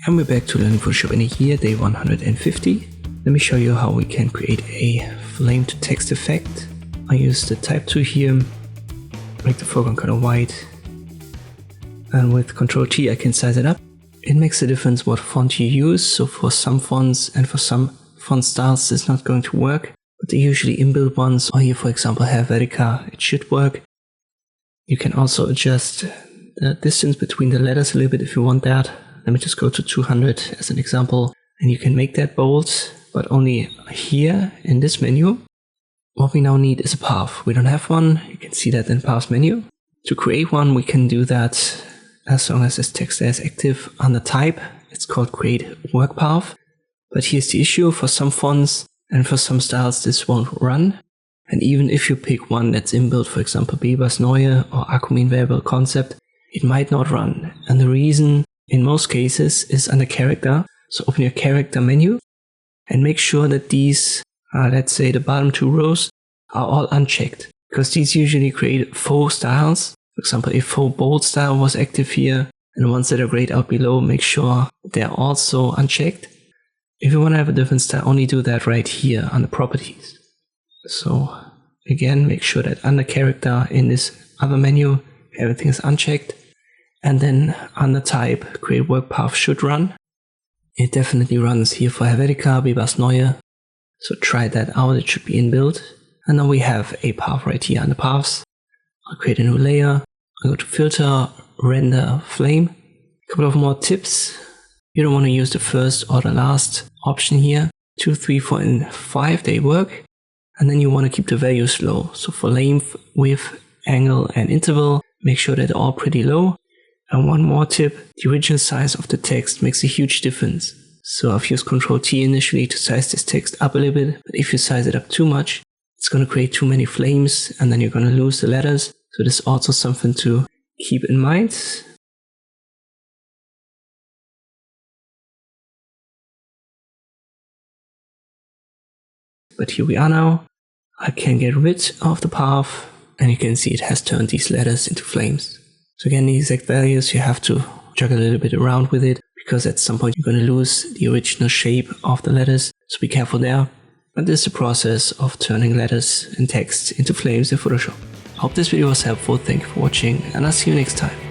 And we're back to learning Photoshop in a year, day 150. Let me show you how we can create a flame to text effect. I use the type tool here, make the foreground color white, and with Ctrl T I can size it up. It makes a difference what font you use, so for some fonts and for some font styles it's not going to work, but they're usually inbuilt ones, or here for example Helvetica, it should work. You can also adjust the distance between the letters a little bit if you want that. Let me just go to 200 as an example, and you can make that bold, but only here in this menu. What we now need is a path. We don't have one, you can see that in Path menu. To create one we can do that as long as this text is active under type. It's called create work path. But here's the issue, for some fonts and for some styles this won't run. And even if you pick one that's inbuilt, for example Bebas Neue or Akumin Variable Concept, it might not run. And the reason in most cases is under character. So open your character menu and make sure that these, let's say the bottom two rows, are all unchecked. Because these usually create faux styles. For example, if faux bold style was active here, and the ones that are grayed out below, make sure they're also unchecked. If you want to have a different style, only do that right here under properties. So again, make sure that under character in this other menu, everything is unchecked. And then under type, create work path should run. It definitely runs here for Helvetica, Bebas Neue. So try that out, it should be inbuilt. And now we have a path right here under paths. I'll create a new layer. I'll go to filter, render flame. A couple of more tips. You don't want to use the first or the last option here. 2, 3, 4, and 5, they work. And then you want to keep the values low. So for length, width, angle, and interval, make sure that they're all pretty low. And one more tip, the original size of the text makes a huge difference. So I've used Ctrl T initially to size this text up a little bit, but if you size it up too much, it's going to create too many flames and then you're going to lose the letters. So this is also something to keep in mind. But here we are now. I can get rid of the path and you can see it has turned these letters into flames. So again, the exact values, you have to juggle a little bit around with it, because at some point you're going to lose the original shape of the letters, so be careful there. But this is the process of turning letters and text into flames in Photoshop. I hope this video was helpful, thank you for watching, and I'll see you next time.